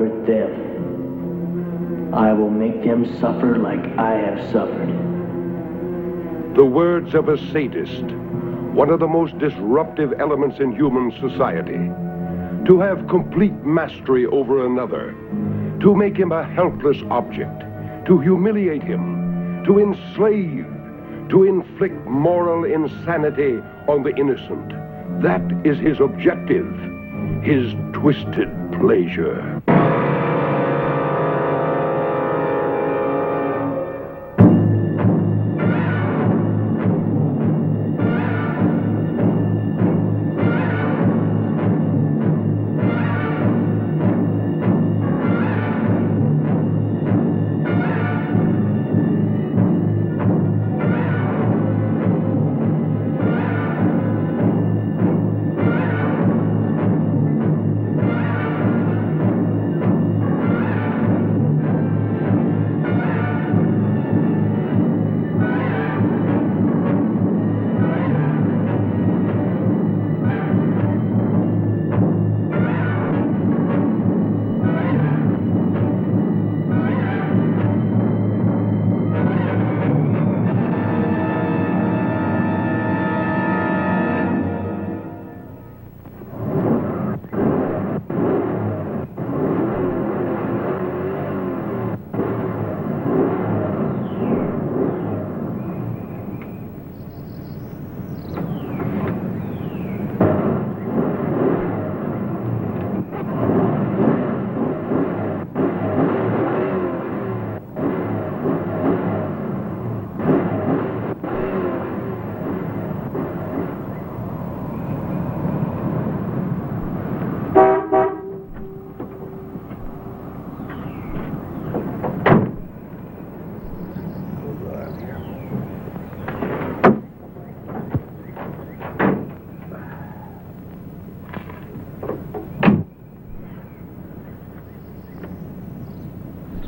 hurt them. I will make them suffer like I have suffered. The words of a sadist, one of the most disruptive elements in human society. To have complete mastery over another, to make him a helpless object, to humiliate him, to enslave, to inflict moral insanity on the innocent. That is his objective, his twisted pleasure.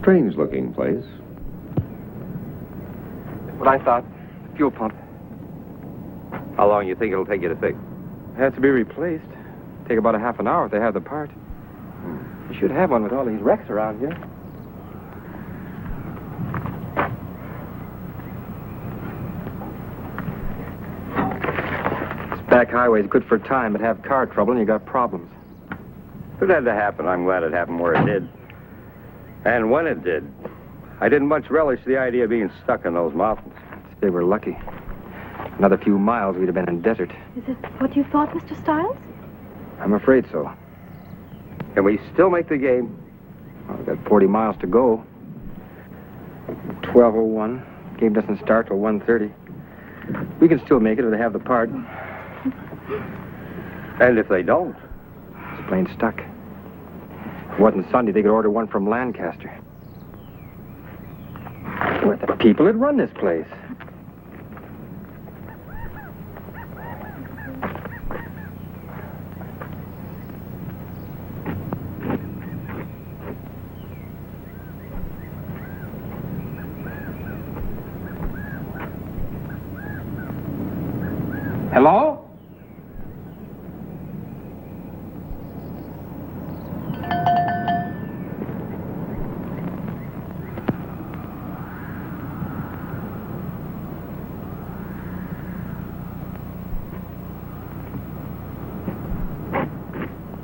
Strange-looking place. What I thought. Fuel pump. How long you think it'll take you to fix? It has to be replaced. Take about a half an hour if they have the part. You should have one with all these wrecks around here. This back highway is good for time, but have car trouble and you got problems. If it had to happen, I'm glad it happened where it did. And when it did, I didn't much relish the idea of being stuck in those mountains. They were lucky. Another few miles, we'd have been in desert. Is it what you thought, Mr. Stiles? I'm afraid so. Can we still make the game? Well, we've got 40 miles to go. 12:01. Game doesn't start till 1:30. We can still make it if they have the part. And if they don't? It's plain stuck. If it wasn't Sunday, they could order one from Lancaster. We're the people that run this place. Hello?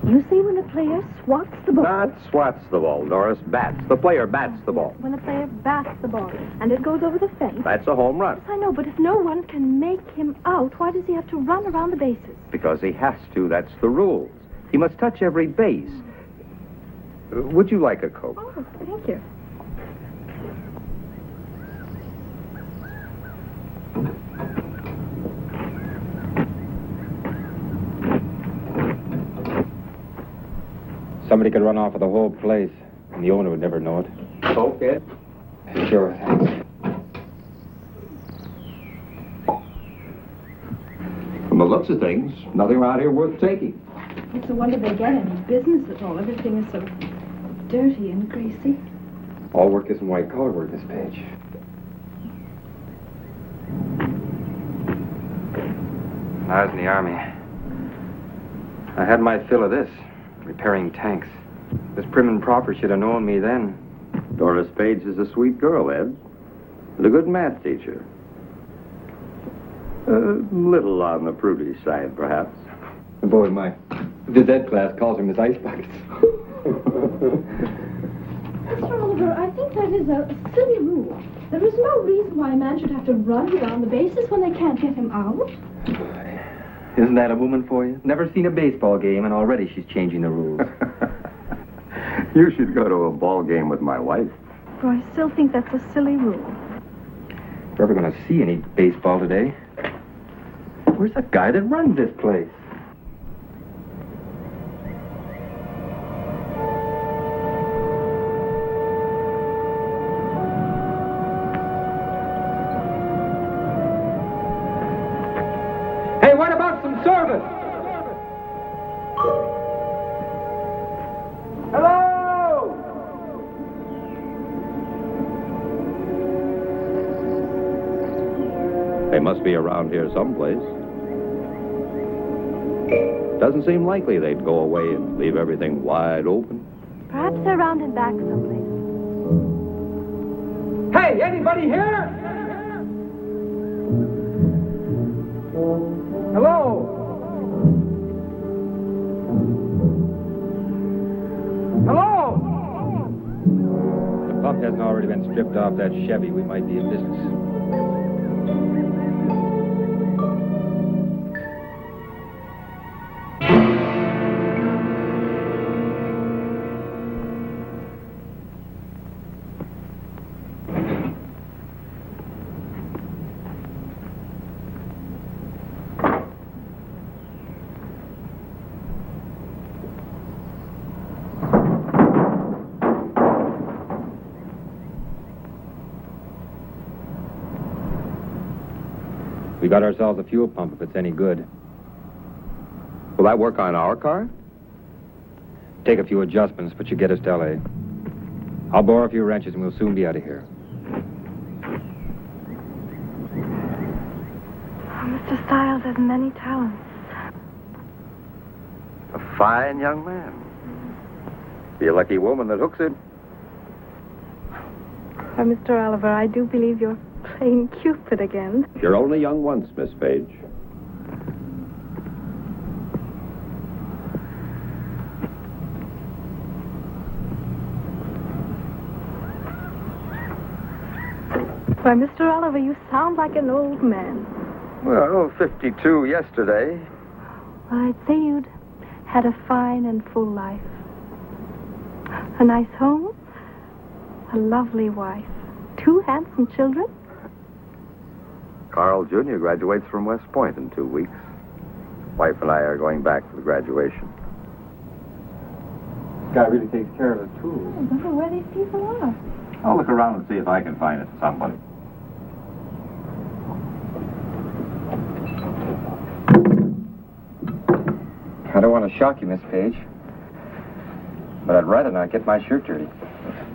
You see when the player swats the ball. Not swats the ball, Doris. Bats. The player bats the ball. When the player bats the ball and it goes over the fence. That's a home run. Yes, I know, but if no one can make him out, why does he have to run around the bases? Because he has to. That's the rules. He must touch every base. Would you like a Coke? Oh, thank you. Somebody could run off with the whole place, and the owner would never know it. Okay. Sure, thanks. From the looks of things, nothing around here worth taking. It's a wonder they get any business at all. Everything is so dirty and greasy. All work isn't white-collar work, this page. When I was in the Army, I had my fill of this, repairing tanks. This prim and proper should have known me then. Doris Page is a sweet girl, Ed. And a good math teacher. A little on the prudish side, perhaps. Boy, my phys ed class calls her Miss Ice Buckets. Mr. Oliver, I think that is a silly rule. There is no reason why a man should have to run around the bases when they can't get him out. Isn't that a woman for you? Never seen a baseball game, and already she's changing the rules. You should go to a ball game with my wife. But I still think that's a silly rule. If we're ever going to see any baseball today, where's the guy that runs this place? Hey, what about some service? Hello? They must be around here someplace. Doesn't seem likely they'd go away and leave everything wide open. Perhaps they're round and back someplace. Hey, anybody here? Hello? Hello? If the pump hasn't already been stripped off that Chevy, we might be in business. We got ourselves a fuel pump if it's any good. Will that work on our car? Take a few adjustments, but you get us to L.A. I'll borrow a few wrenches and we'll soon be out of here. Oh, Mr. Stiles has many talents. A fine young man. Be a lucky woman that hooks him. Oh, Mr. Oliver, I do believe you're playing Cupid again. You're only young once, Miss Page. Why, Mr. Oliver, you sound like an old man. Well, 52 yesterday. Well, I'd say you'd had a fine and full life. A nice home, a lovely wife, 2 handsome children. Carl Jr. graduates from West Point in 2 weeks. Wife and I are going back for the graduation. This guy really takes care of his tools. I wonder where these people are. I'll look around and see if I can find it somebody. I don't want to shock you, Miss Page, but I'd rather not get my shirt dirty.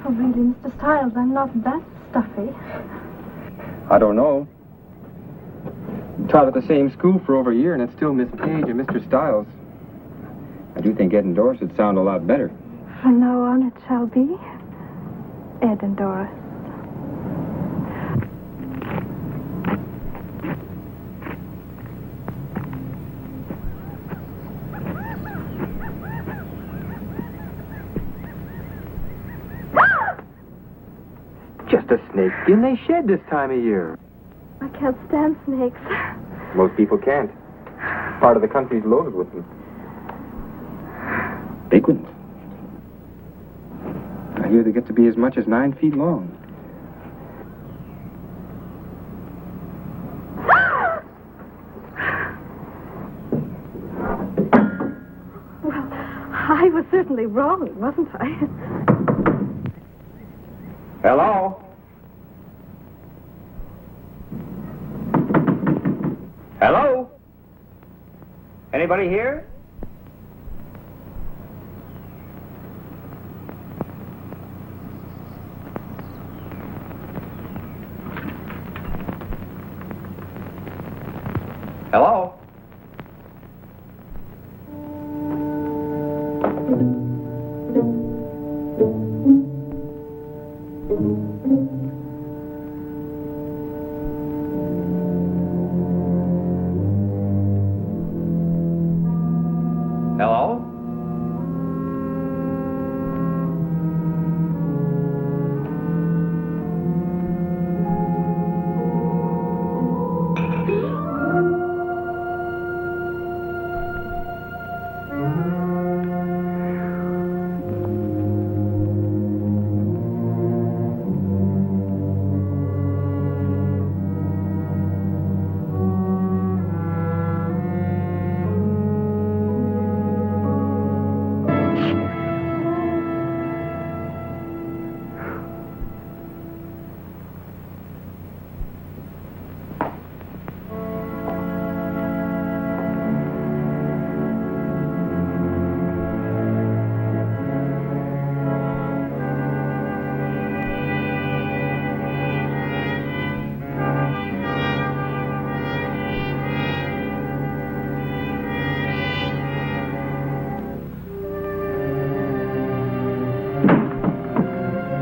Oh, really, Mr. Stiles, I'm not that stuffy. I don't know. Taught at the same school for over a year, and it's still Miss Page and Mr. Stiles. I do think Ed and Doris would sound a lot better. From now on, it shall be Ed and Doris. Just a snake in they shed this time of year. I can't stand snakes. Most people can't. Part of the country's loaded with them. Big ones. I hear they get to be as much as 9 feet long. Well, I was certainly wrong, wasn't I? Hello? Hello? Anybody here? Hello?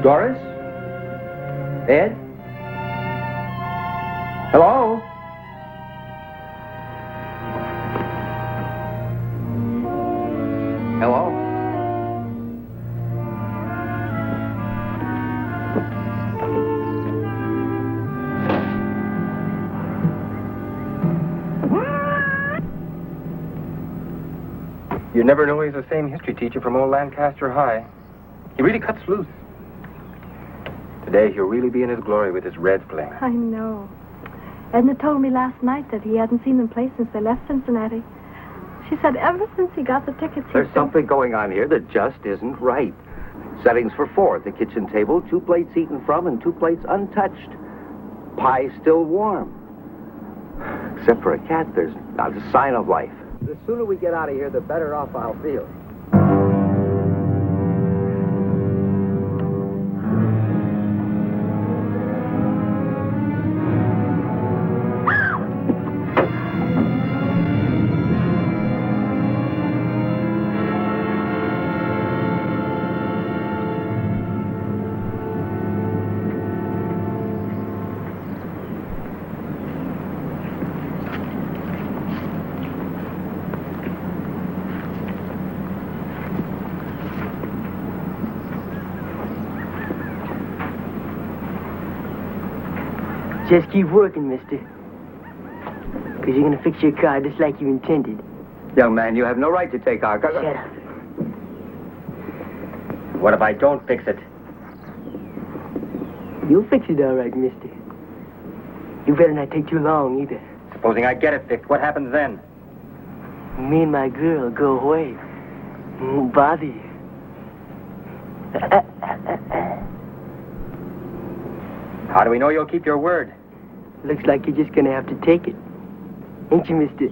Doris? Ed? Hello? Hello? You never know he's the same history teacher from old Lancaster High. He really cuts loose. Today he'll really be in his glory with his red flame. I know. Edna told me last night that he hadn't seen them play since they left Cincinnati. She said ever since he got the tickets, There's something going on here that just isn't right. Settings for 4 at the kitchen table, 2 plates eaten from and 2 plates untouched. Pie still warm. Except for a cat, there's not a sign of life. The sooner we get out of here, the better off I'll feel. Just keep working, mister. Because you're going to fix your car just like you intended. Young man, you have no right to take our car. Shut up. What if I don't fix it? You'll fix it all right, mister. You better not take too long, either. Supposing I get it fixed, what happens then? Me and my girl go away. Won't bother you. How do we know you'll keep your word? Looks like you're just going to have to take it. Ain't you, mister?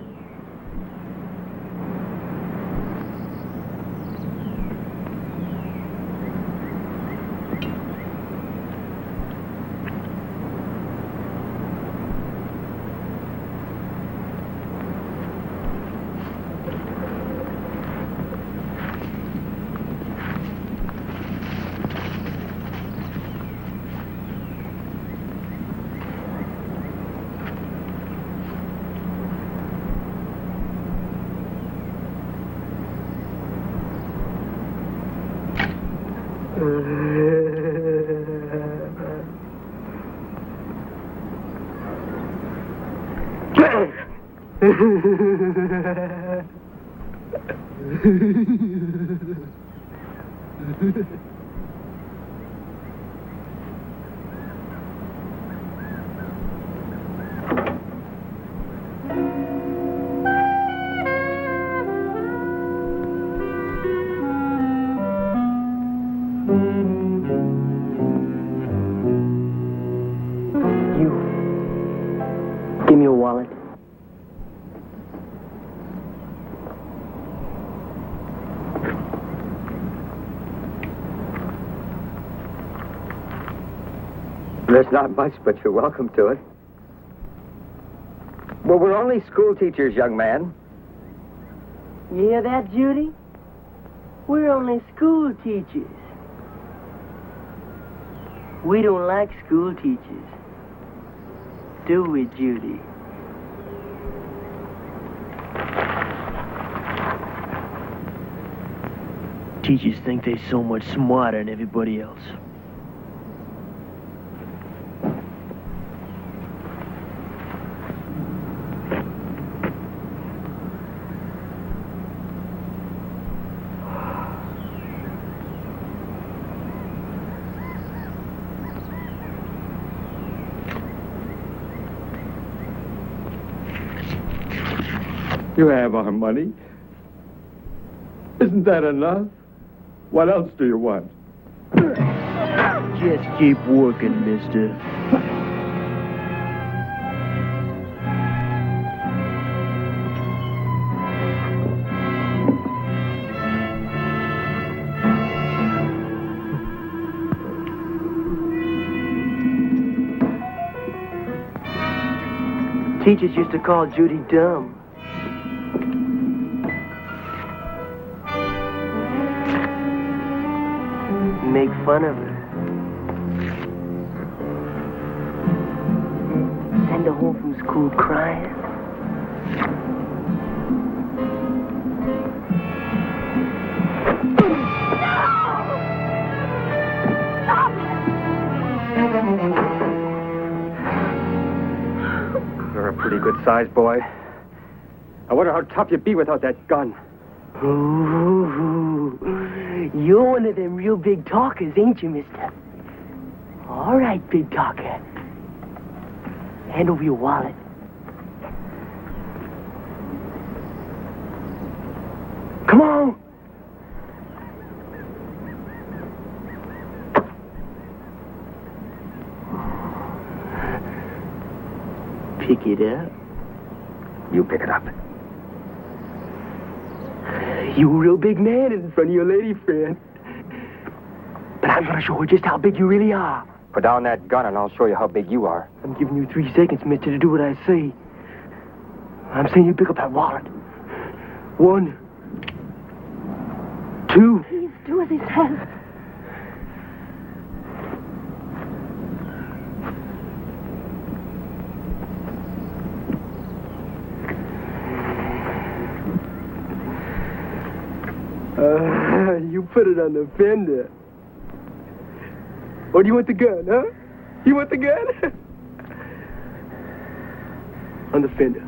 Give me your wallet. There's not much, but you're welcome to it. Well, we're only school teachers, young man. You hear that, Judy? We're only school teachers. We don't like school teachers. Do we, Judy? Teachers think they're so much smarter than everybody else. You have our money. Isn't that enough? What else do you want? Just keep working, mister. Teachers used to call Judy dumb. Make fun of her. Amanda home from school crying? You're a pretty good sized boy. I wonder how tough you'd be without that gun. Ooh, you're one of them real big talkers, ain't you, mister? All right, big talker. Hand over your wallet. Come on. Pick it up. You pick it up. You a real big man in front of your lady friend. But I'm gonna show her just how big you really are. Put down that gun and I'll show you how big you are. I'm giving you 3 seconds, mister, to do what I say. I'm saying you pick up that wallet. 1, 2. Please do as he says. You put it on the fender. Or do you want the gun, huh? You want the gun? On the fender.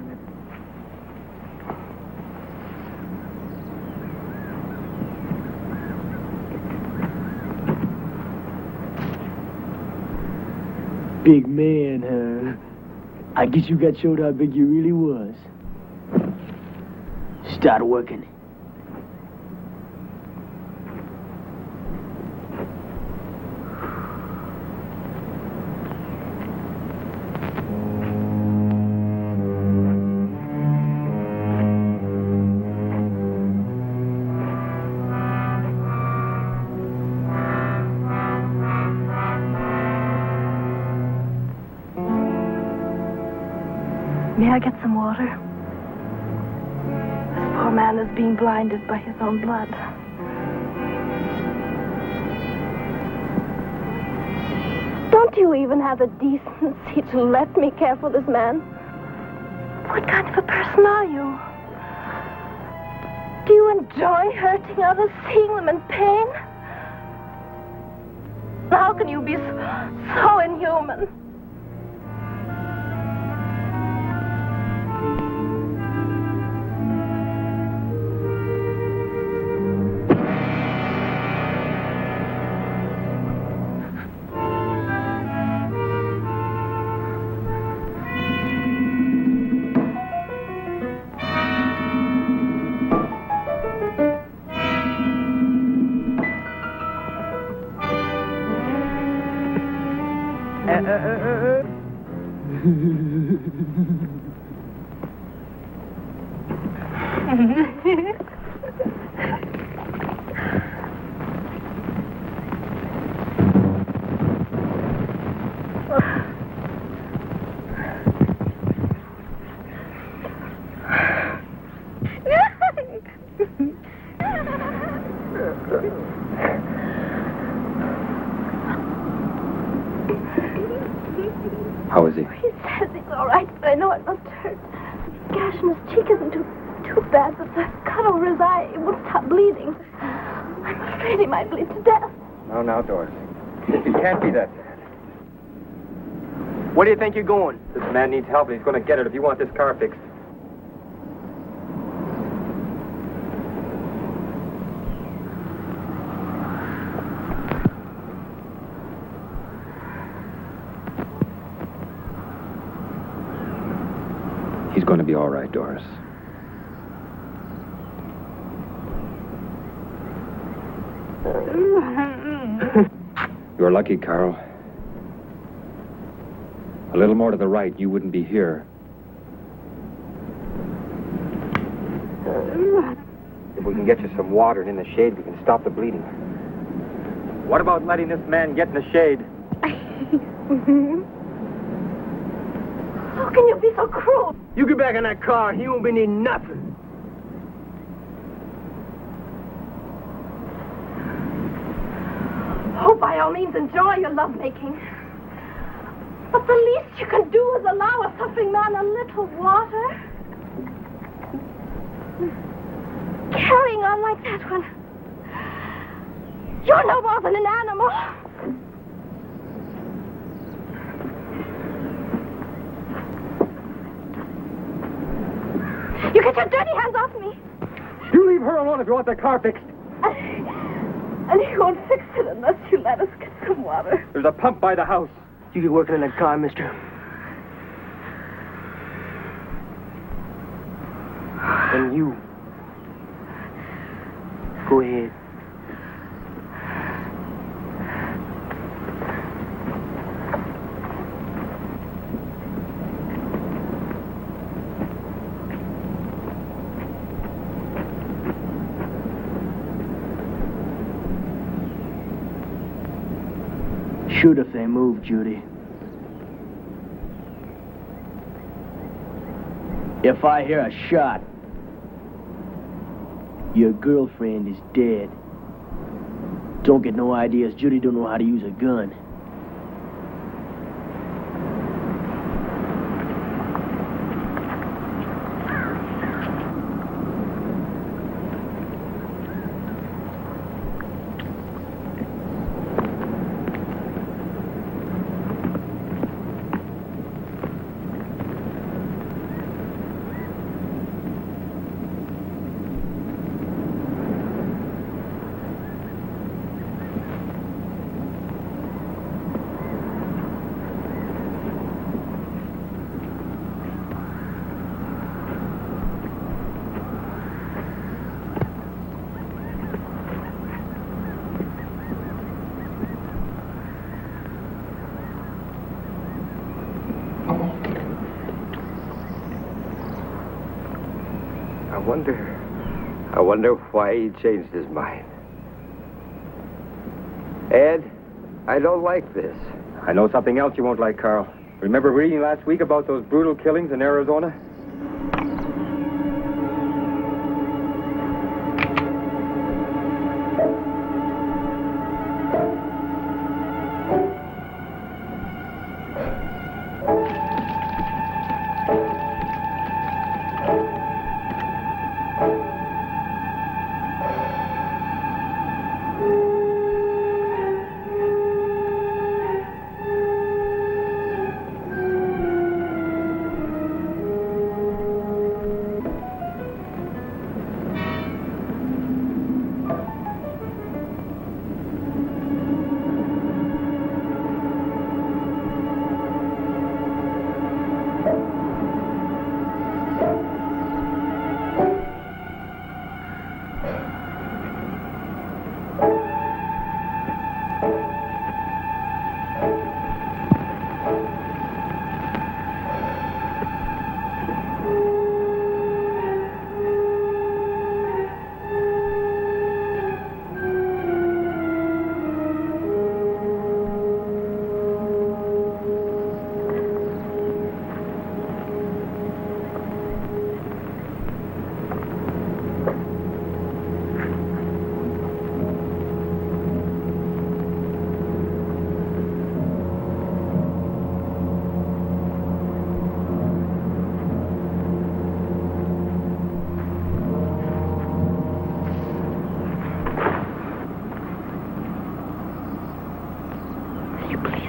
Big man, huh? I guess you got showed how big you really was. Start working. May I get some water? This poor man is being blinded by his own blood. Don't you even have the decency to let me care for this man? What kind of a person are you? Do you enjoy hurting others, seeing them in pain? How can you be so inhuman? How is he? He says he's all right, but I know it must hurt. The gash in his cheek isn't too bad, but the cut over his eye, it won't stop bleeding. I'm afraid he might bleed to death. Now, Doris. He can't be that bad. Where do you think you're going? This man needs help and he's going to get it if you want this car fixed. He's going to be all right, Doris. You're lucky, Carl. A little more to the right, you wouldn't be here. If we can get you some water and in the shade, we can stop the bleeding. What about letting this man get in the shade? How can you be so cruel? You get back in that car, he won't be needing nothing. Oh, by all means, enjoy your lovemaking. But the least you can do is allow us to on a little water. Carrying on like that one. You're no more than an animal. You get your dirty hands off me. You leave her alone if you want that car fixed. And he won't fix it unless you let us get some water. There's a pump by the house. You get working in that car, mister. And you. Go ahead. Shoot if they move, Judy. If I hear a shot, your girlfriend is dead. Don't get no ideas. Judy don't know how to use a gun. I wonder why he changed his mind. Ed, I don't like this. I know something else you won't like, Carl. Remember reading last week about those brutal killings in Arizona?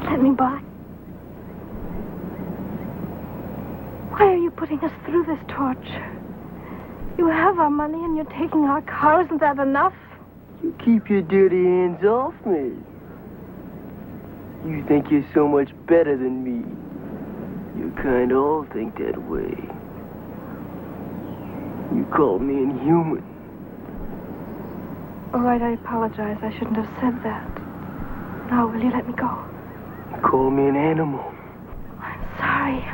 Let me by. Why are you putting us through this torture? You have our money and you're taking our car. Isn't that enough? You keep your dirty hands off me. You think you're so much better than me. You kind of all think that way. You called me inhuman. All right, I apologize. I shouldn't have said that. Now, will you let me go? You called me an animal. I'm sorry.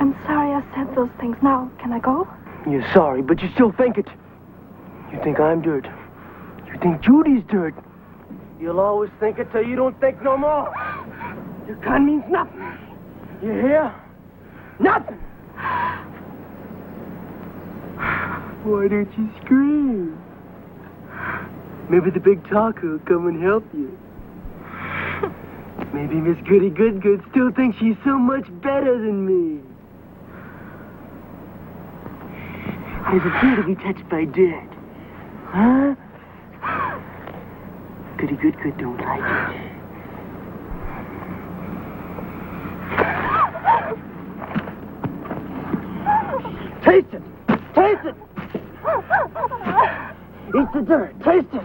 I'm sorry I said those things. Now, can I go? You're sorry, but you still think it. You think I'm dirt. You think Judy's dirt. You'll always think it till you don't think no more. Your gun means nothing. You hear? Nothing. Why don't you scream? Maybe the big talker will come and help you. Maybe Miss Goody Good still thinks she's so much better than me. How does it feel to be touched by dirt? Huh? Goody good don't like it. Taste it! Taste it! Eat the dirt. Taste it!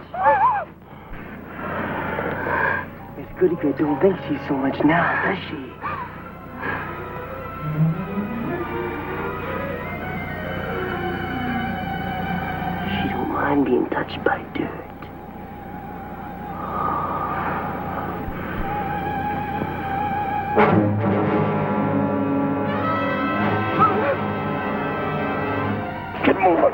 Miss Goody Good don't think she's so much now, does she? She don't mind being touched by dirt. Get moving.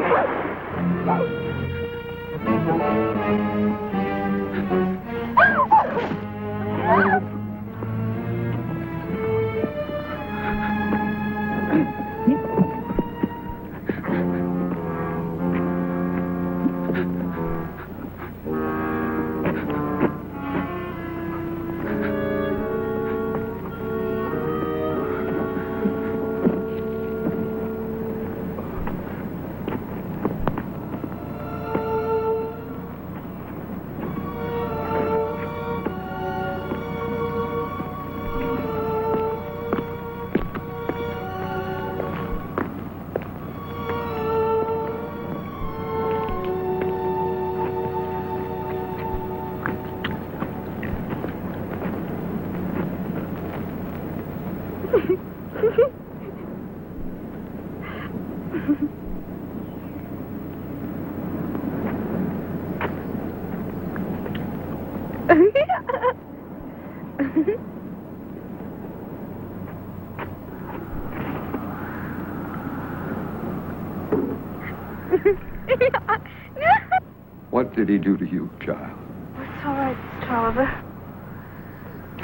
What did he do to you, child? It's all right, Mr. Oliver.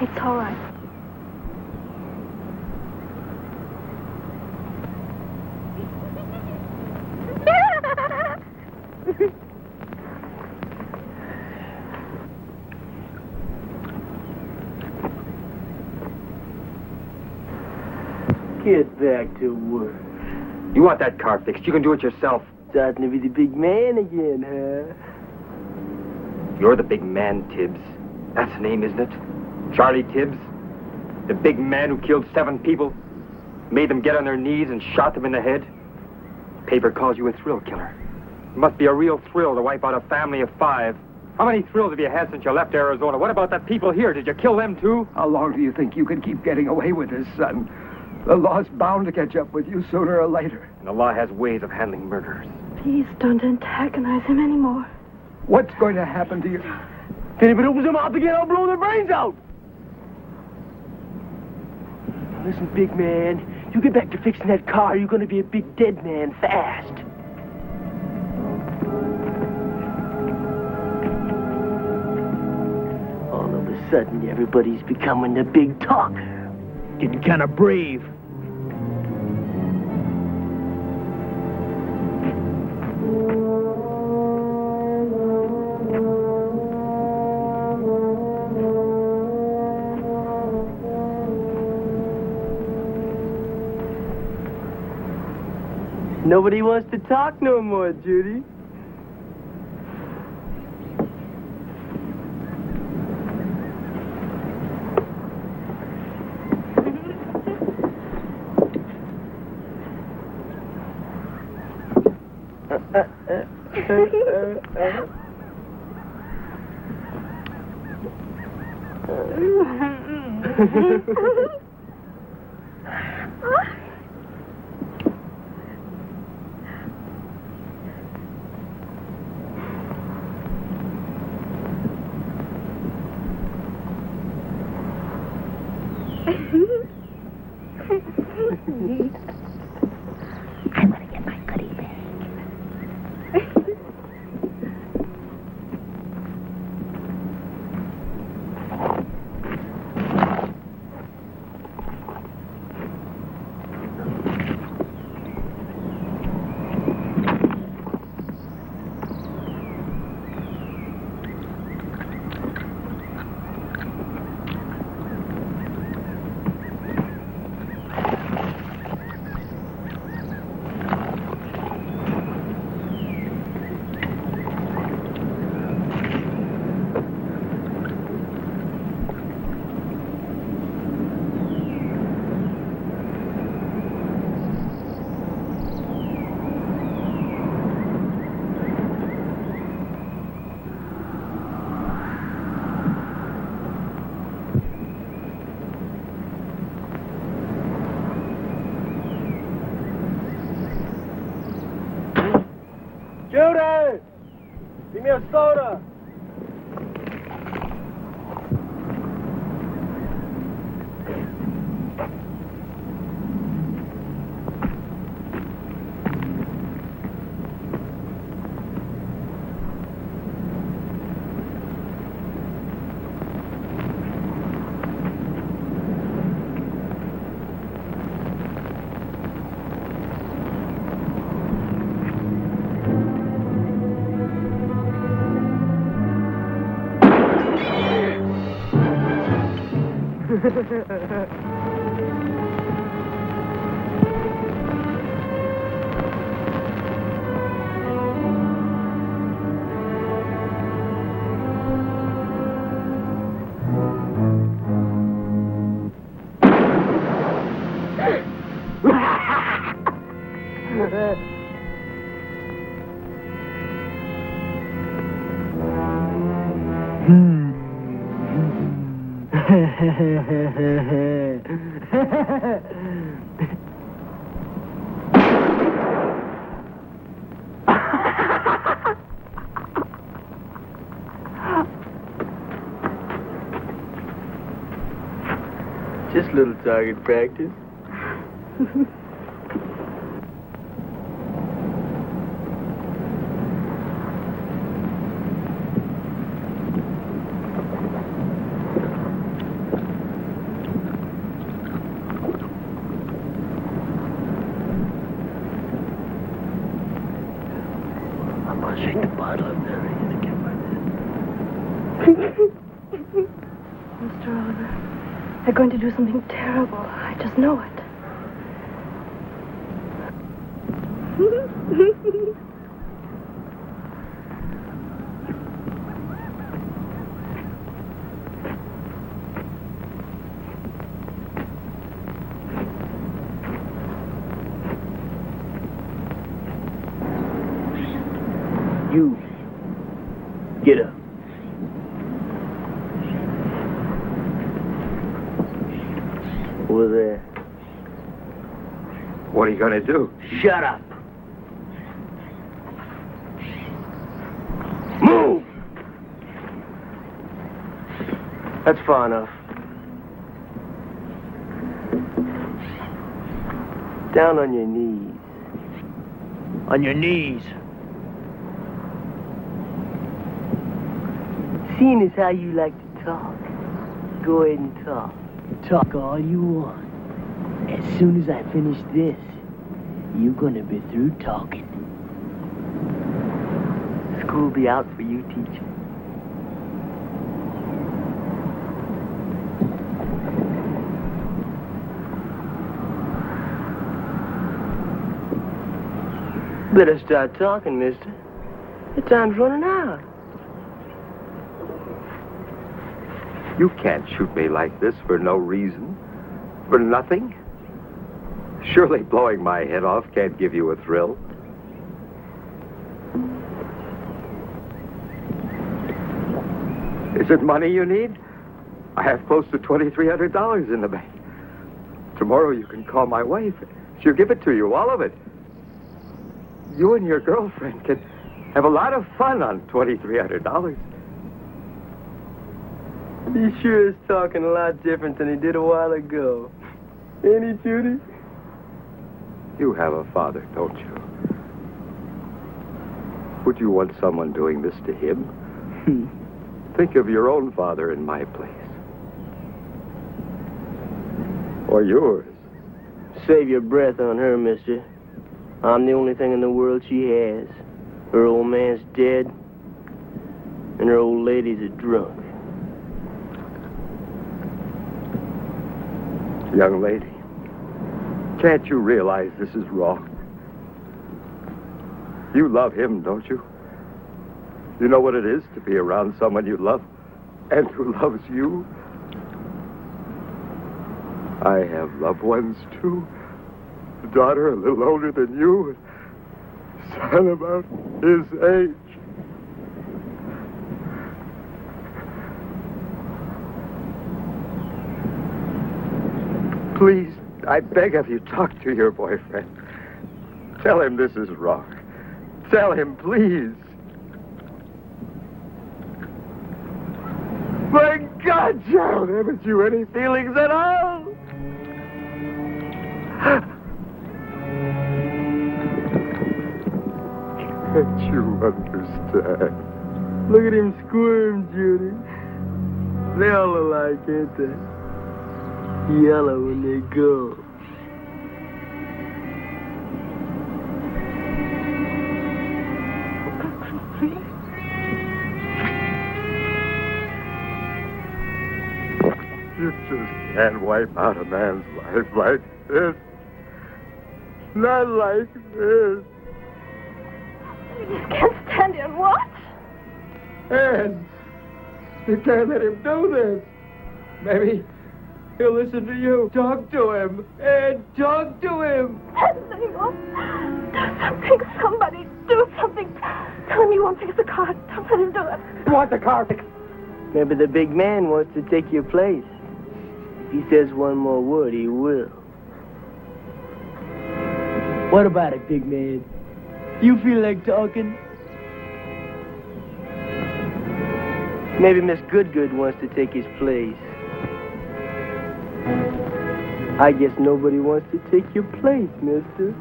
It's all right. Get back to work. You want that car fixed? You can do it yourself. Starting to be the big man again, huh? You're the big man, Tibbs. That's the name, isn't it? Charlie Tibbs? The big man who killed 7 people? Made them get on their knees and shot them in the head? Paper calls you a thrill killer. It must be a real thrill to wipe out a family of 5. How many thrills have you had since you left Arizona? What about the people here? Did you kill them, too? How long do you think you can keep getting away with this, son? The law's bound to catch up with you sooner or later. And the law has ways of handling murderers. Please don't antagonize him anymore. What's going to happen to you? If anybody opens their mouth again, I'll blow their brains out. Now listen, big man, you get back to fixing that car, you're going to be a big dead man fast. All of a sudden, everybody's becoming the big talker. Getting kind of brave. Nobody wants to talk no more, Judy. I want to get my goodie bag. Judy! Give me a soda! Just a little target practice. I'm gonna shake the bottle up there and get my Mr. Oliver, they're going to do something terrible. I just know it. You. Get up. Over there. What are you going to do? Shut up. Move! That's far enough. Down on your knees. On your knees. Seeing as how you like to talk, go ahead and talk. Talk all you want. As soon as I finish this, you're gonna be through talking. School'll be out for you, teacher. Better start talking, mister. Your time's running out. You can't shoot me like this for no reason. For nothing. Surely blowing my head off can't give you a thrill. Is it money you need? I have close to $2,300 in the bank. Tomorrow you can call my wife. She'll give it to you, all of it. You and your girlfriend can have a lot of fun on $2,300. He sure is talking a lot different than he did a while ago. Ain't he, Judy? You have a father, don't you? Would you want someone doing this to him? Think of your own father in my place. Or yours. Save your breath on her, mister. I'm the only thing in the world she has. Her old man's dead, and her old lady's a drunk. Young lady, can't you realize this is wrong? You love him, don't you? You know what it is to be around someone you love and who loves you? I have loved ones, too. A daughter a little older than you, a son about his age. Please, I beg of you, talk to your boyfriend. Tell him this is wrong. Tell him, please. My God, Charles, haven't you any feelings at all? Can't you understand? Look at him squirm, Judy. They all alike, ain't they? Yellow when they go. You just can't wipe out a man's life like this. Not like this. You just can't stand here and watch. Ed, you can't let him do this. Maybe he'll listen to you. Talk to him. Ed, talk to him. Seymour, do something. Somebody do something. Tell him you won't fix the car. Don't let him do it. Want the car fixed? Maybe the big man wants to take your place. If he says one more word, he will. What about it, big man? You feel like talking? Maybe Miss Goodgood wants to take his place. I guess nobody wants to take your place, mister.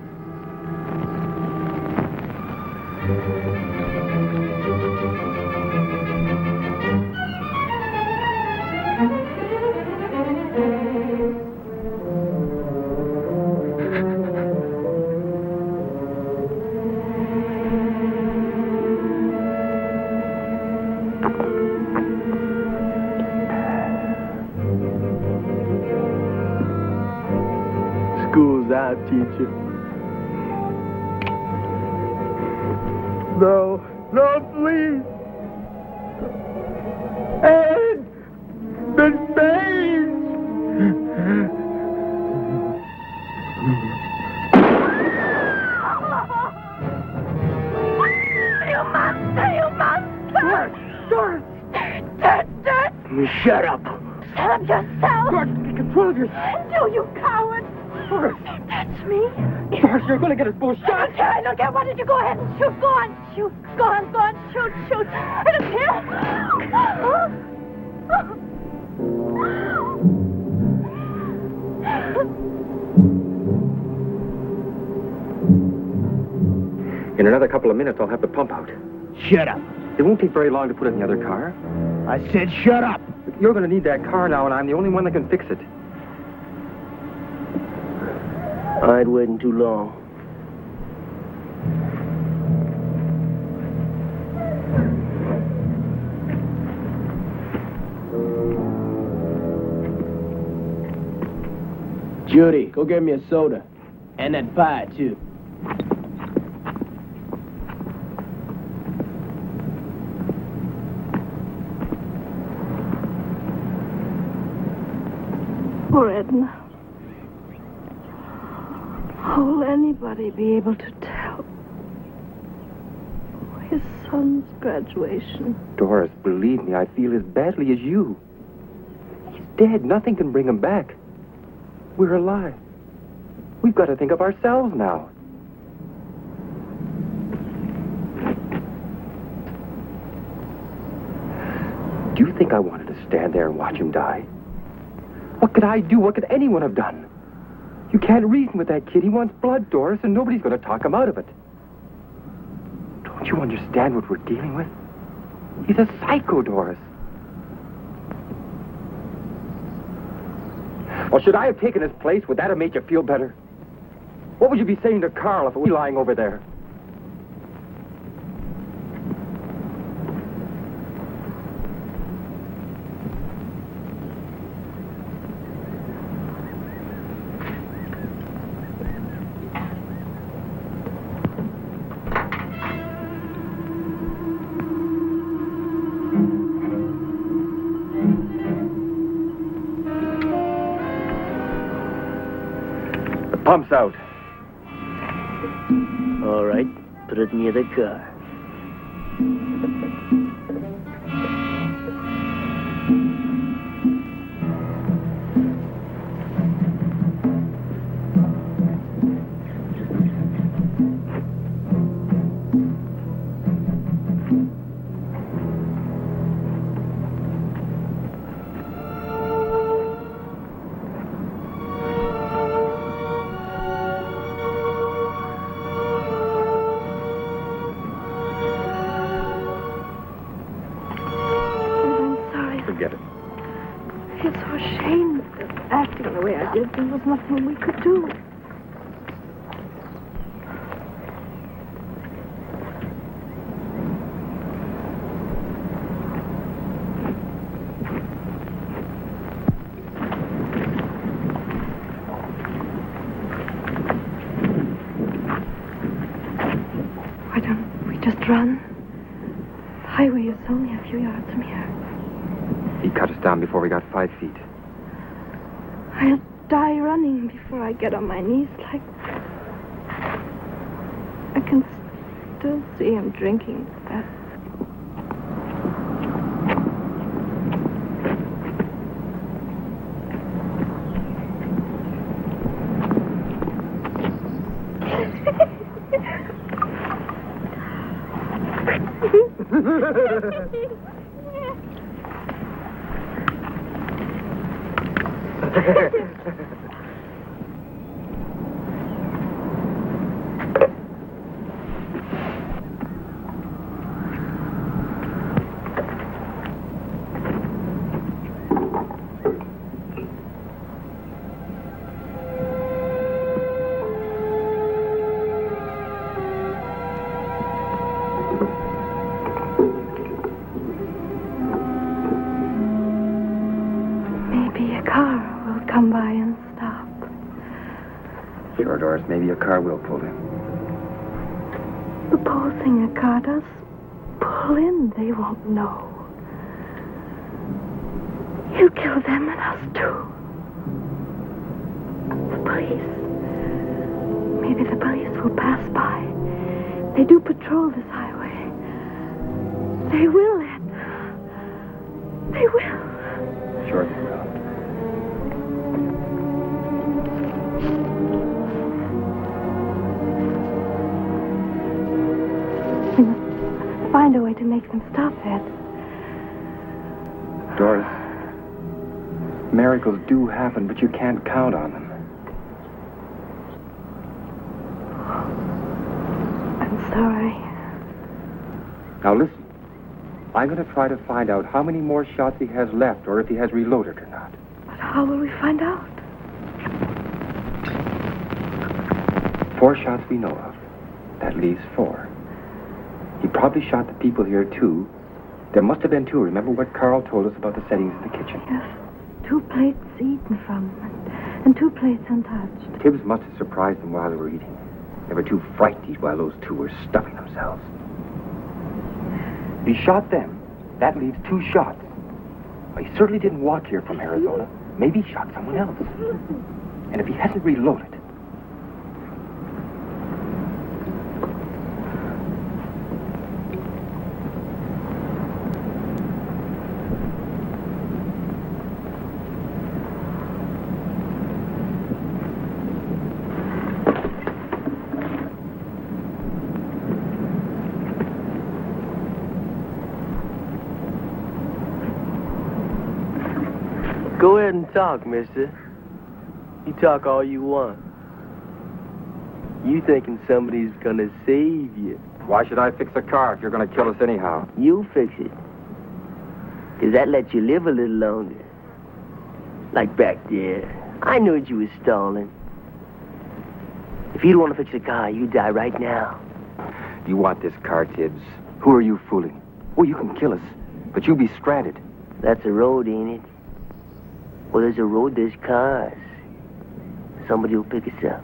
School's out, teacher. No, please. Ed! The space! You monster! You monster! Doris! Dirt! Shut up. Shut up yourself! Doris, control yourself. No, you coward! Doris! Don't touch me! Doris, you're going to get us both I shot. don't care, I don't care. Why don't you go ahead and shoot? Go on, shoot. Go on, shoot. I don't care. In another couple of minutes, I'll have the pump out. Shut up. It won't take very long to put it in the other car. I said shut up. You're going to need that car now, and I'm the only one that can fix it. I ain't waiting too long. Judy, go get me a soda. And that pie, too. Poor Edna. How will anybody be able to tell? His son's graduation. Doris, believe me, I feel as badly as you. He's dead. Nothing can bring him back. We're alive. We've got to think of ourselves now. Do you think I wanted to stand there and watch him die? What could I do? What could anyone have done? You can't reason with that kid. He wants blood, Doris, and nobody's going to talk him out of it. Don't you understand what we're dealing with? He's a psycho, Doris. Well, should I have taken his place? Would that have made you feel better? What would you be saying to Carl if he was lying over there? Pump's out. All right, put it near the car. did, there was nothing we could do. Why don't we just run? The highway is only a few yards from here. He cut us down before we got 5 feet. I'll die running before I get on my knees like... I can still see him drinking that. Come by and stop. Sure, Doris, maybe a car will pull in. Supposing a car does pull in, they won't know. He'll kill them and us too. The police. Maybe the police will pass by. They do patrol this highway. They will, Ed. They will. Sure they will. We must find a way to make them stop, Ed. Doris, miracles do happen, but you can't count on them. I'm sorry. Now listen. I'm going to try to find out how many more shots he has left, or if he has reloaded or not. But how will we find out? 4 shots we know of. That leaves 4. He probably shot the people here, too. There must have been 2. Remember what Carl told us about the settings in the kitchen? Yes. 2 plates eaten from, and 2 plates untouched. Tibbs must have surprised them while they were eating. They were too frightened to eat while those 2 were stuffing themselves. He shot them. That leaves 2 shots. Well, he certainly didn't walk here from Arizona. Maybe he shot someone else. And if he hasn't reloaded... Go ahead and talk, mister. You talk all you want. You thinking somebody's gonna save you. Why should I fix a car if you're going to kill us anyhow? You'll fix it. 'Cause that lets you live a little longer. Like back there. I knew you was stalling. If you don't want to fix a car, you die right now. You want this car, Tibbs. Who are you fooling? Oh, you can kill us, but you'll be stranded. That's a road, ain't it? Well, there's a road, there's cars. Somebody will pick us up.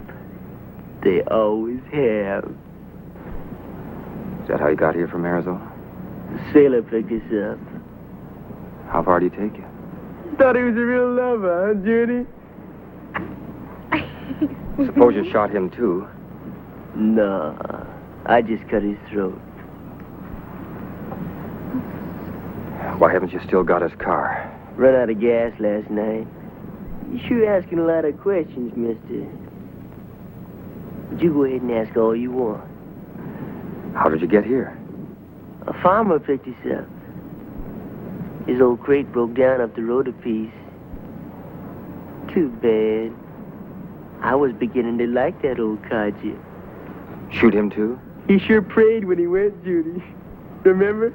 They always have. Is that how you got here from Arizona? The sailor picked us up. How far did he take you? Thought he was a real lover, huh, Judy? Suppose you shot him, too. Nah, I just cut his throat. Why haven't you still got his car? Run out of gas last night. You sure asking a lot of questions, mister. But you go ahead and ask all you want. How did you get here? A farmer picked us up. His old crate broke down up the road a piece. Too bad. I was beginning to like that old codger. Shoot him, too? He sure prayed when he went, Judy. Remember?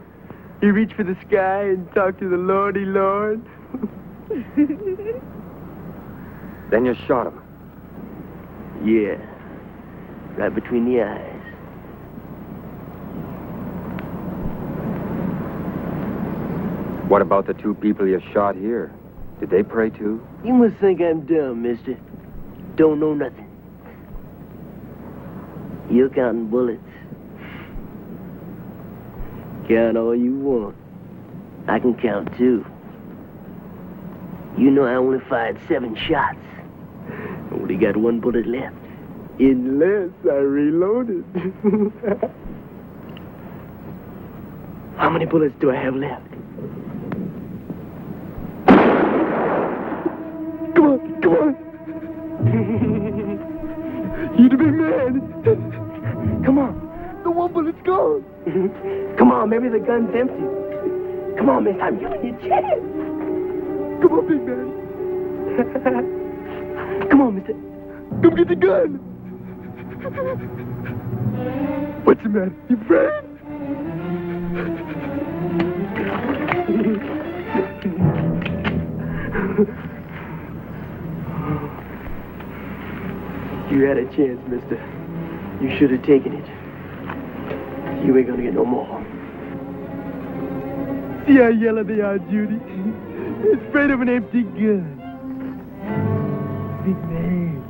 He reached for the sky and talked to the Lordy Lord. Then you shot him. Yeah. Right between the eyes. What about the two people you shot here? Did they pray too? You must think I'm dumb, mister. Don't know nothing. You're counting bullets. Count all you want. I can count too. You know I only fired 7 shots. Only got 1 bullet left. Unless I reloaded. How many bullets do I have left? Come on, come on. You the big man. Come on. The 1 bullet's gone. Come on, maybe the gun's empty. Come on, miss, I'm giving you a chance. Come on, big man. Come on, mister. Come get the gun. What's the matter? You afraid? You had a chance, mister. You should have taken it. You ain't gonna get no more. See how yellow they are, Judy? They're afraid of an empty gun. Big man.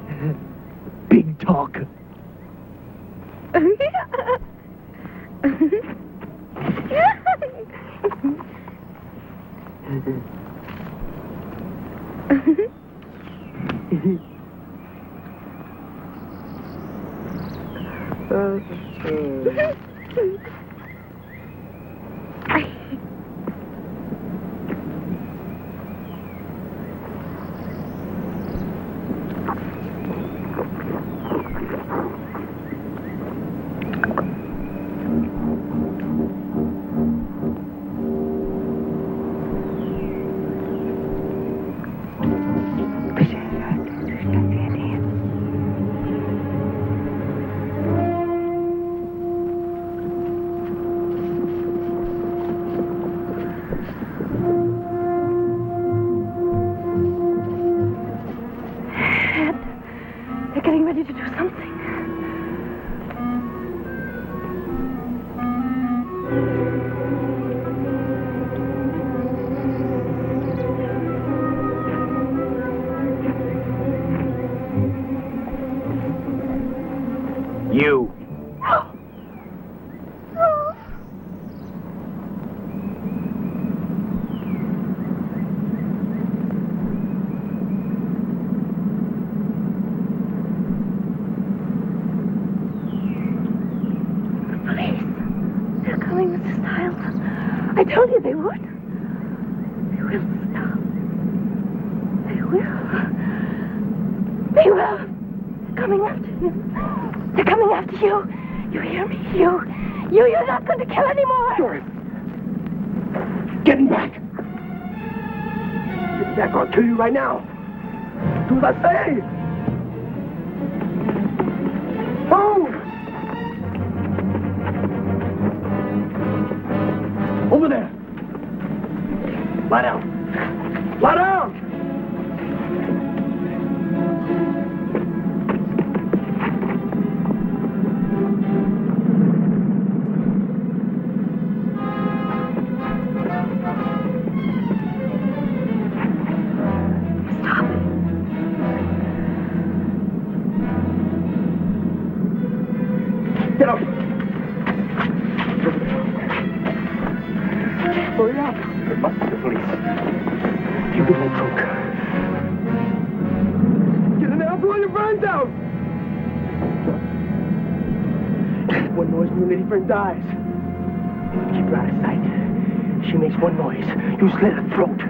Big talker. You. They're coming, Mr. Stiles. I told you they would. They will stop. They will. They will. They're coming after you. They're coming after you. You hear me? You're not going to kill anymore. Sure. Getting back. Get back or I'll kill you right now. Do as I say. Move. Over there. Lie down. Lie down. Get up. Hurry up. It must be the police. You get that coke. Get in there. I'll blow your brains out. One noise when your lady friend dies. Keep her out of sight. She makes one noise. You slit her throat.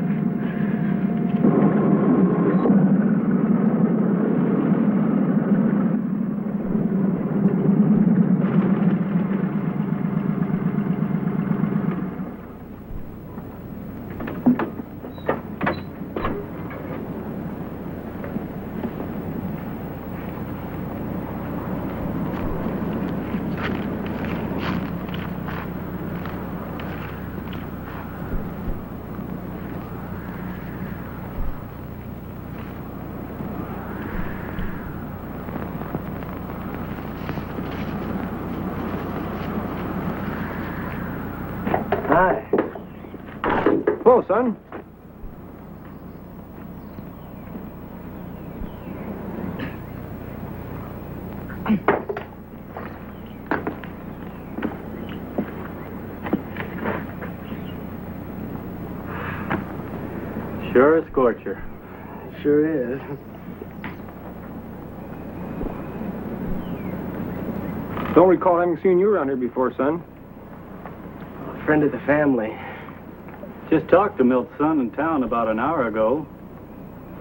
Hello, son. Sure a scorcher. Sure is. Don't recall having seen you around here before, son. A friend of the family. Just talked to Milt's son in town about an hour ago.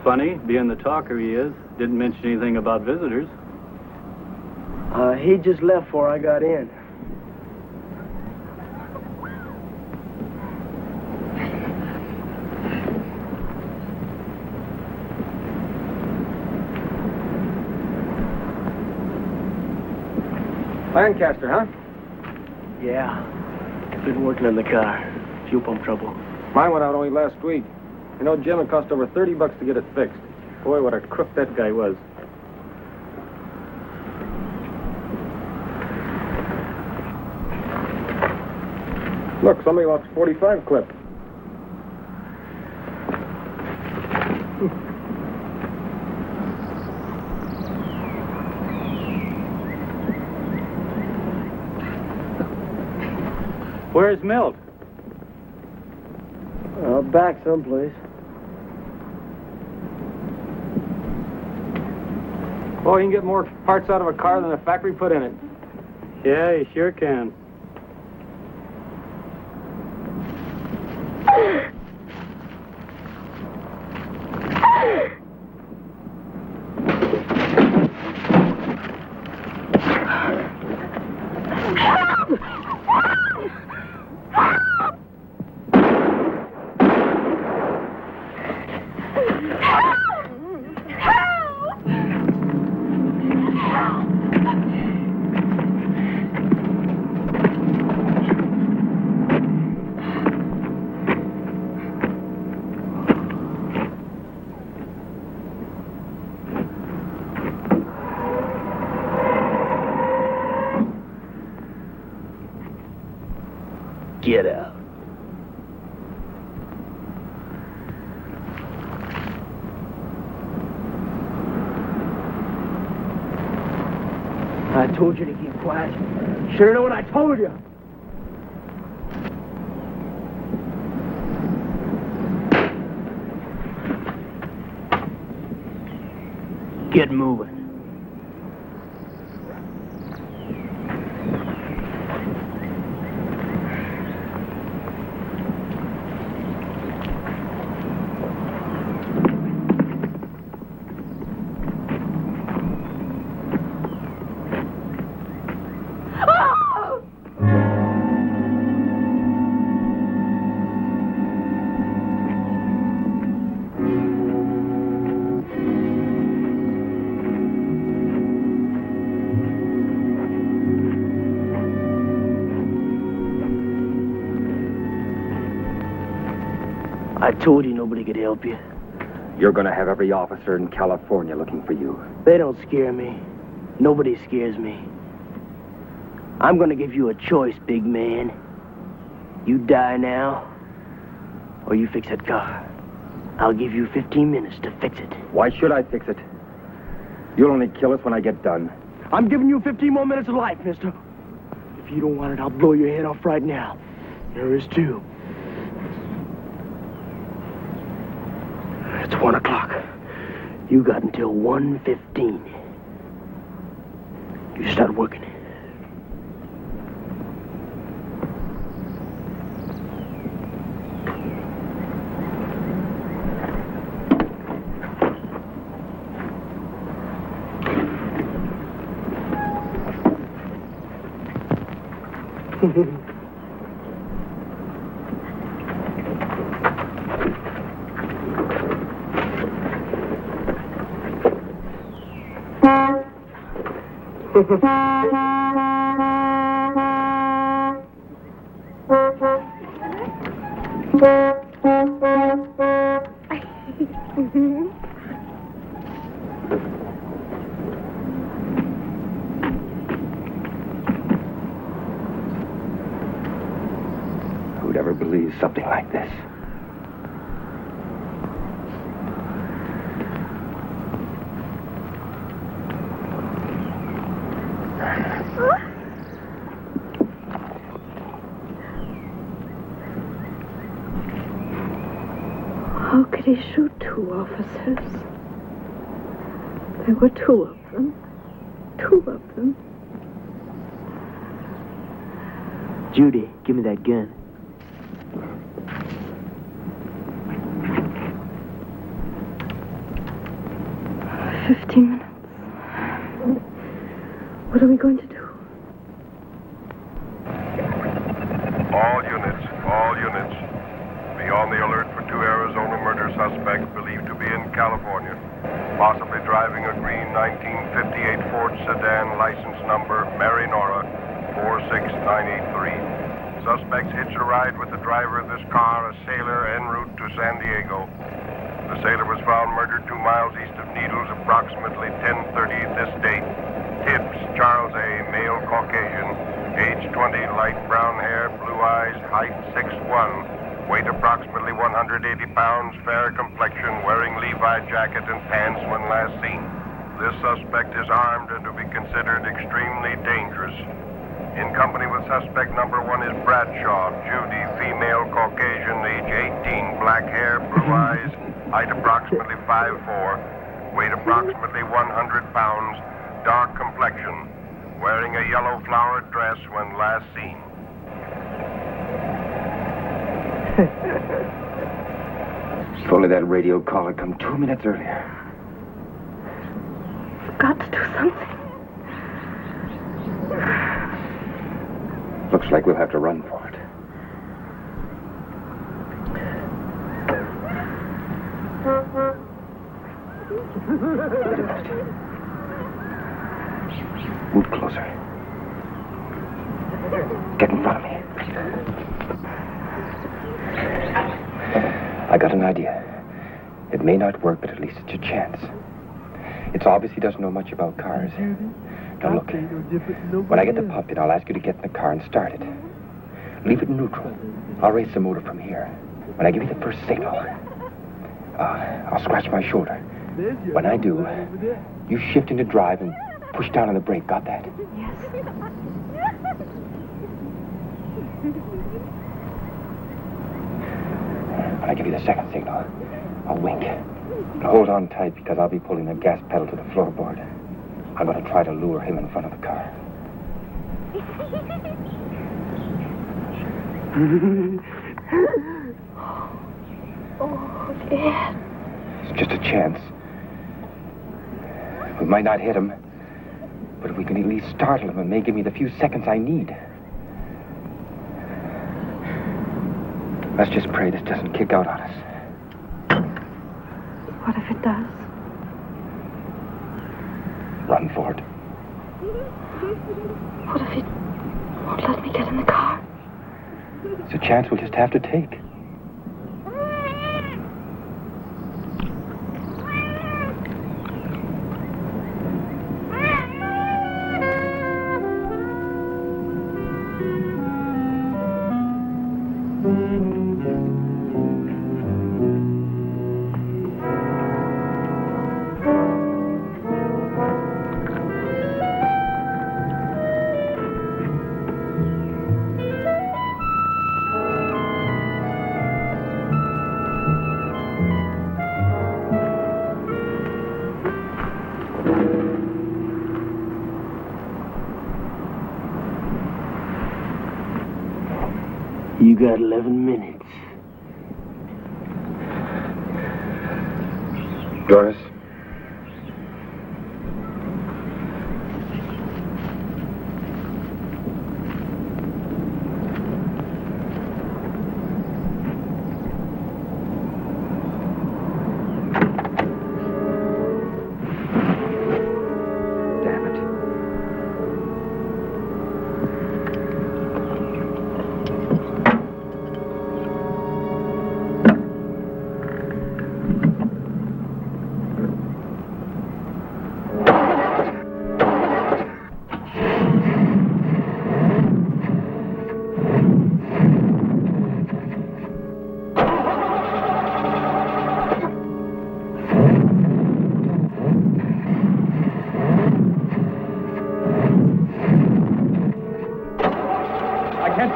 Funny, being the talker he is, didn't mention anything about visitors. He just left before I got in. Lancaster, huh? Yeah. Been working on the car. Fuel pump trouble. Mine went out only last week. You know, Jim, it cost over $30 to get it fixed. Boy, what a crook that guy was. Look, somebody lost a 45 clip. Where's Milt? Back someplace. Oh, you can get more parts out of a car than the factory put in it. Yeah, you sure can. Get out. I told you to keep quiet. Sure know what I told you. Get moving. I told you nobody could help you. You're gonna have every officer in California looking for you. They don't scare me. Nobody scares me. I'm gonna give you a choice, big man. You die now, or you fix that car. I'll give you 15 minutes to fix it. Why should I fix it? You'll only kill us when I get done. I'm giving you 15 more minutes of life, mister. If you don't want it, I'll blow your head off right now. There is two. It's 1 o'clock. You got until 1:15. You start working. Who'd ever believe something like this? did he shoot 2 officers? There were 2 of them. 2 of them. Judy, give me that gun. For 15 minutes. What are we going to do? All units. Be on the alert for 2 Arizona murder suspects believed to be in California. Possibly driving a green 1958 Ford sedan, license number Mary Nora 46983. Suspects hitched a ride with the driver of this car, a sailor, en route to San Diego. The sailor was found murdered 2 miles east of Needles, approximately 10:30 this date. Tibbs, Charles A., male Caucasian, age 20, light brown hair, blue eyes, height 6'1", weight approximately 180 pounds, fair complexion, wearing Levi jacket and pants when last seen. This suspect is armed and to be considered extremely dangerous. In company with suspect number 1 is Bradshaw, Judy, female Caucasian, age 18, black hair, blue eyes, height approximately 5'4", weight approximately 100 pounds, dark complexion, wearing a yellow flowered dress when last seen. If only that radio call had come 2 minutes earlier. We've got to do something. Looks like we'll have to run for it. Move closer. Get in front of me. I got an idea. It may not work, but at least it's a chance. It's obvious he doesn't know much about cars. Now look, when I get the pump in, I'll ask you to get in the car and start it. Leave it in neutral. I'll raise the motor from here. When I give you the first signal, I'll scratch my shoulder. When I do, you shift into drive and push down on the brake. Got that? Yes. When I give you the second signal, I'll wink. Now hold on tight because I'll be pulling the gas pedal to the floorboard. I'm going to try to lure him in front of the car. Oh, Dad. It's just a chance. We might not hit him, but if we can at least startle him, it may give me the few seconds I need. Let's just pray this doesn't kick out on us. What if it does? Run for it. What if he won't let me get in the car? It's a chance we'll just have to take. You got 11 minutes. Doris?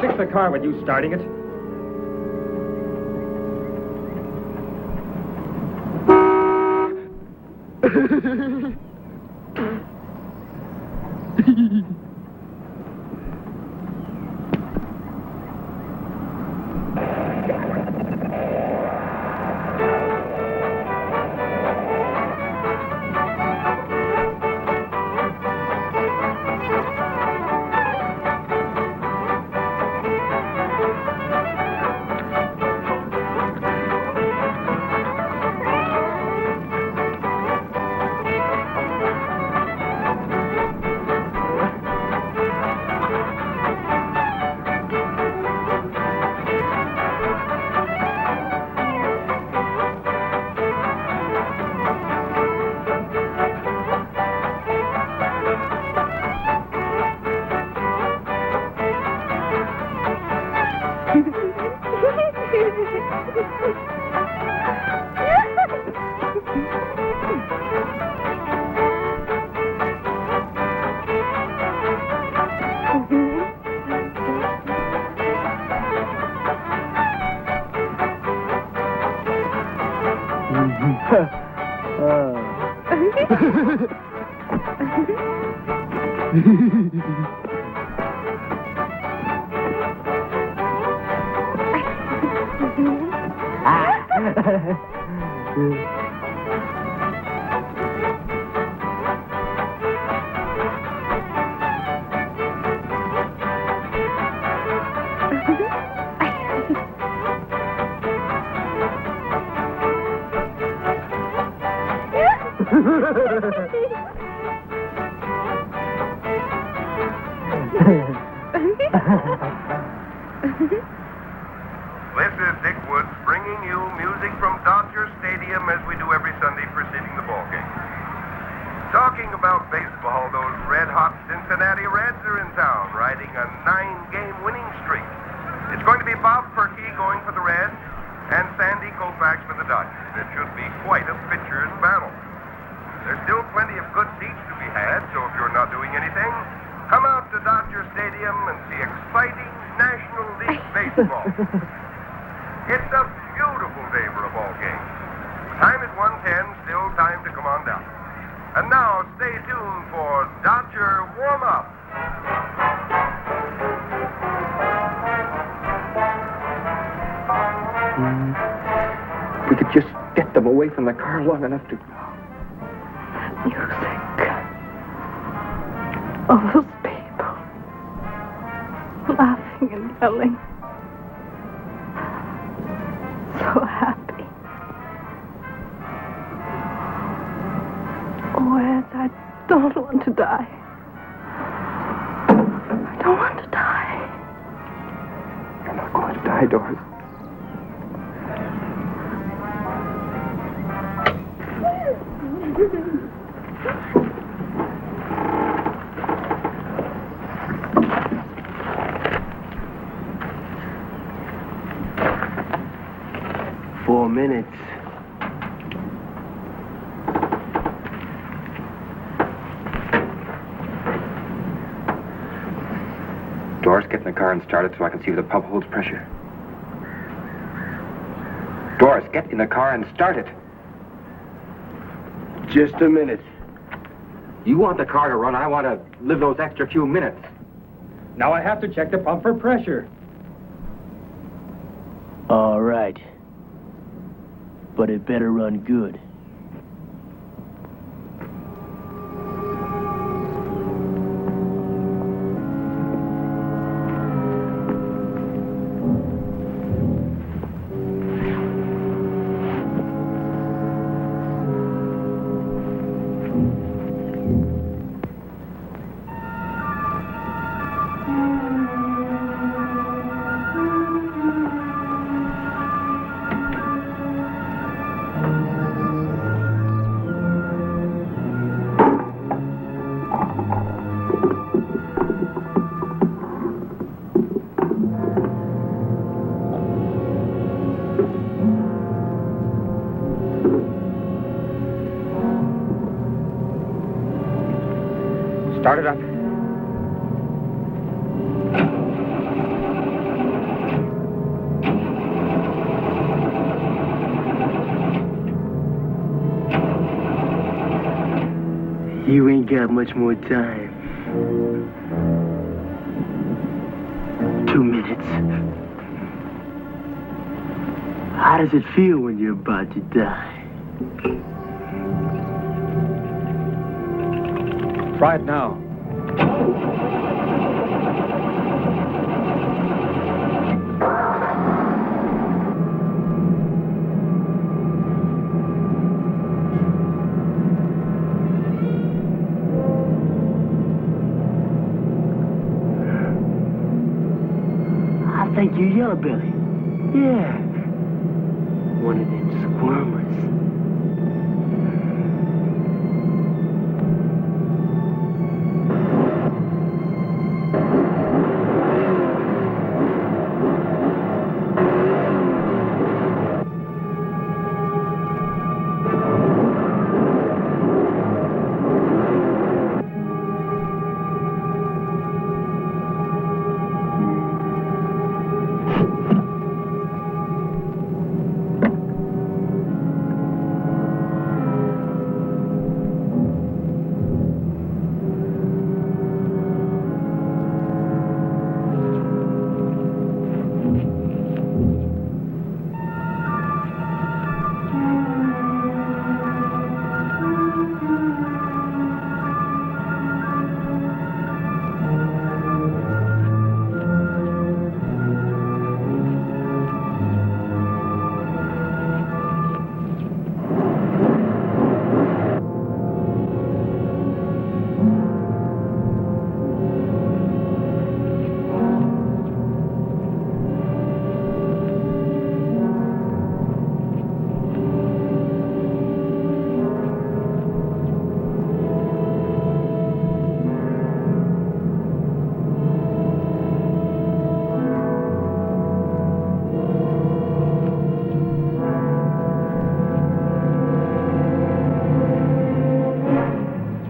Fix the car with you starting it. This is Dick Woods bringing you music from Dodger Stadium as we do every Sunday preceding the ball game. Talking about baseball, those red-hot Cincinnati Reds are in town, riding a 9-game winning streak. It's going to be Bob Perky going for the Reds and Sandy Koufax for the Dodgers. It should be quite a pitcher's battle. There's still plenty of good seats to be had, so if you're not doing anything, come out to Dodger Stadium and see exciting National League baseball. It's a beautiful day for a ball game. Time is 1:10, still time to come on down. And now, stay tuned for Dodger Warm-Up. We could just get them away from the car long enough to... Music. All those people. Laughing and yelling. So happy. Oh, Ed, I don't want to die. I don't want to die. You're not going to die, Doris. Minutes. Doris, get in the car and start it so I can see if the pump holds pressure. Doris, get in the car and start it. Just a minute. You want the car to run, I want to live those extra few minutes. Now I have to check the pump for pressure. All right. But it better run good. You ain't got much more time. 2 minutes. How does it feel when you're about to die? Try it now. I think you're Yellow Belly. Yeah. One of them squirmers.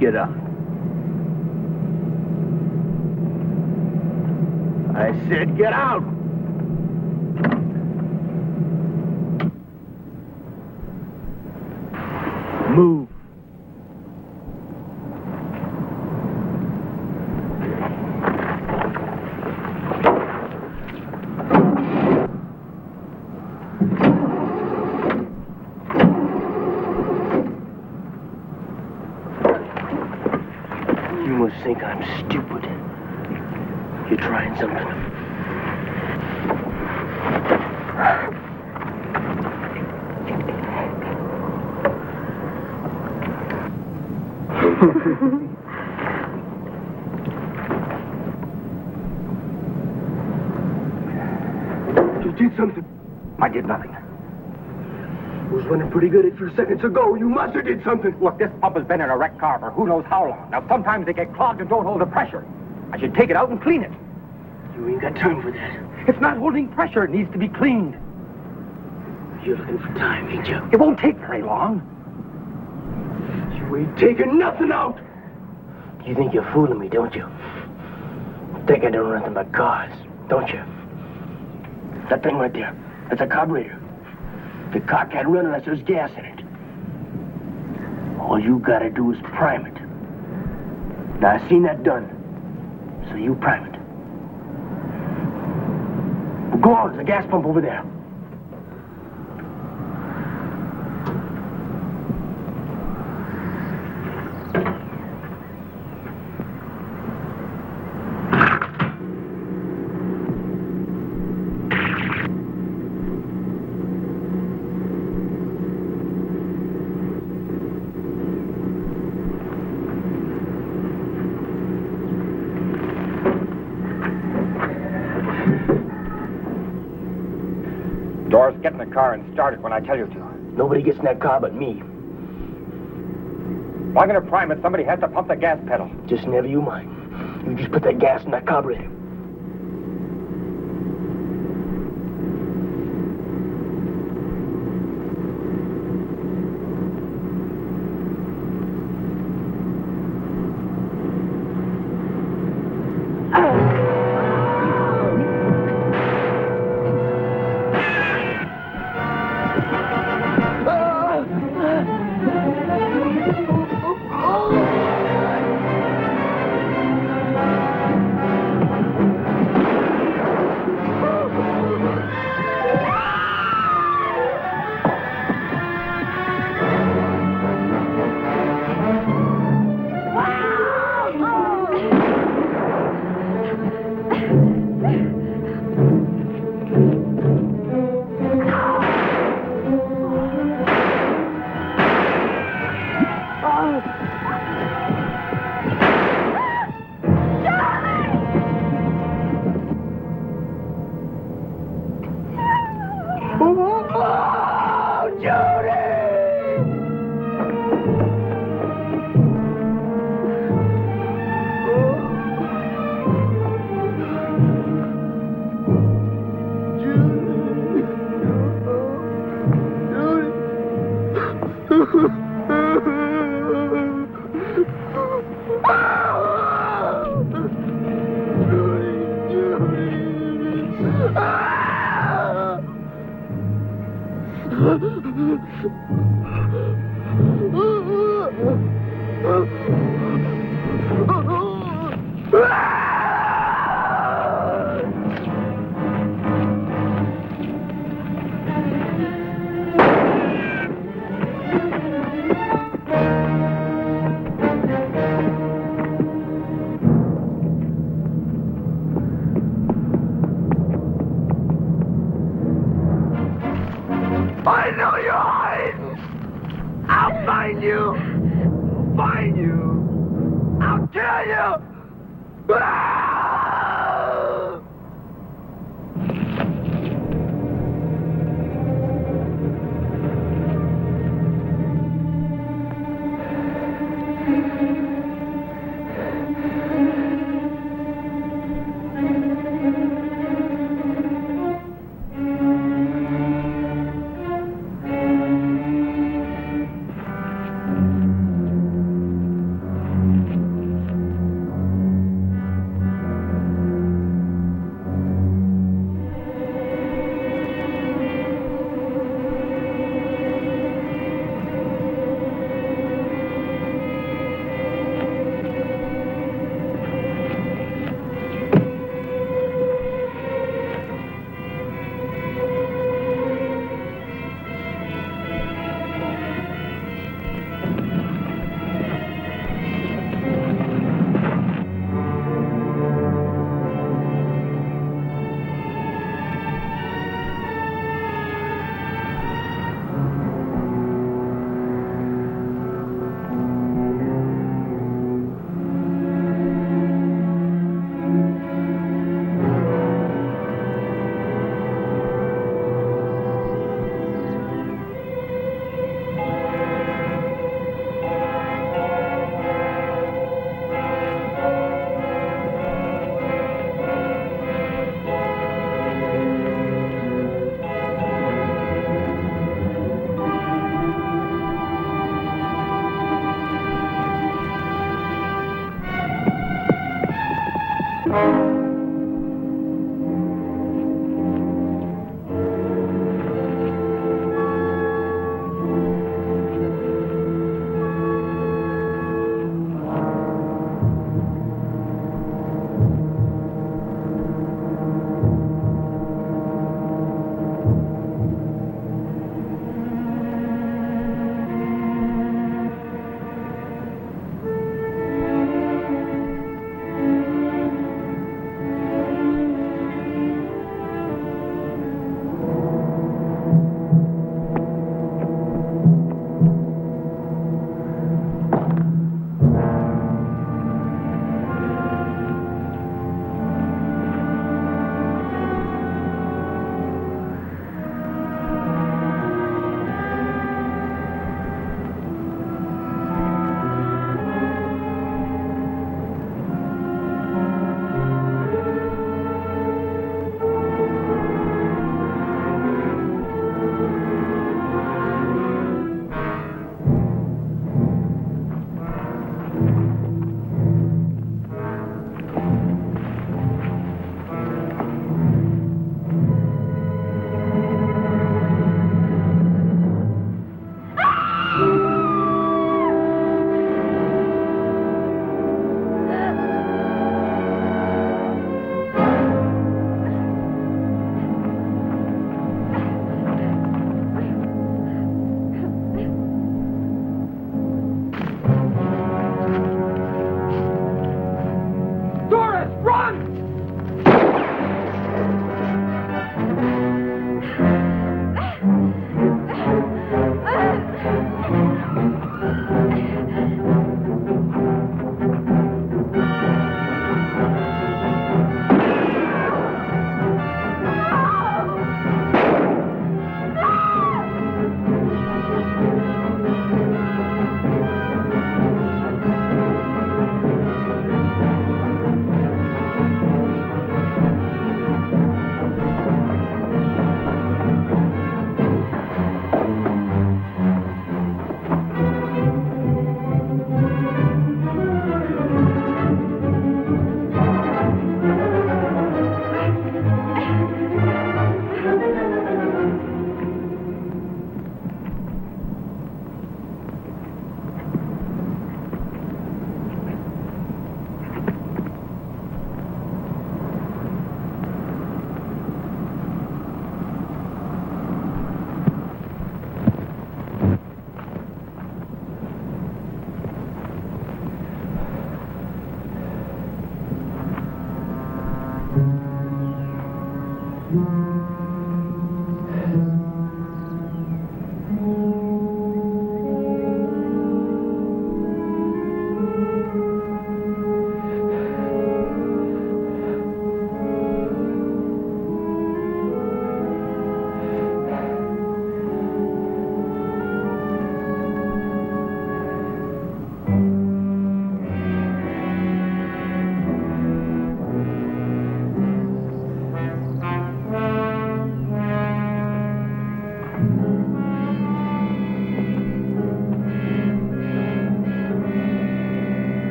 Get out. I said get out! Move. You must think I'm stupid. You're trying something. You did something. I did nothing. It was running pretty good a few seconds ago. You must have did something. Look, this pump has been in a wrecked car for who knows how long. Now, sometimes they get clogged and don't hold the pressure. I should take it out and clean it. You ain't got time for that. It's not holding pressure. It needs to be cleaned. You're looking for time, ain't you? It won't take very long. You ain't taking nothing out. You think you're fooling me, don't you? Think I don't know nothing but cars, don't you? That thing right there, that's a carburetor. The car can't run unless there's gas in it. All you gotta do is prime it. Now, I've seen that done. So you prime it. Well, go on, there's a gas pump over there. Doris, get in the car and start it when I tell you to. Nobody gets in that car but me. If I'm going to prime it, somebody has to pump the gas pedal. Just never you mind. You just put that gas in that carburetor. I know you're hiding. I'll find you. Find you. I'll kill you. Ah!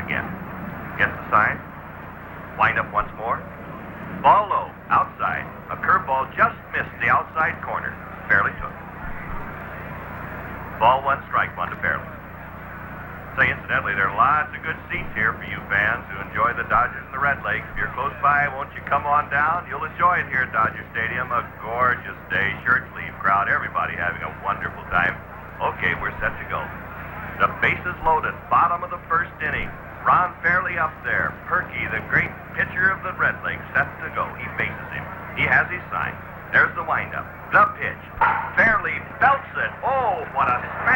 again. Gets the sign. Wind up once more. Ball low, outside. A curveball just missed the outside corner. Fairly took. Ball one, strike one to Fairly. Say, incidentally, there are lots of good seats here for you fans who enjoy the Dodgers and the Red Lakes. If you're close by, won't you come on down? You'll enjoy it here at Dodger Stadium. A gorgeous day, shirt sleeve crowd, everybody having a wonderful time. Okay, we're set to go. The bases loaded, bottom of the first inning. Ron Fairly up there. Perky, the great pitcher of the Red Lakes, set to go. He faces him. He has his sign. There's the windup. The pitch. Fairly belts it. Oh, what a smash!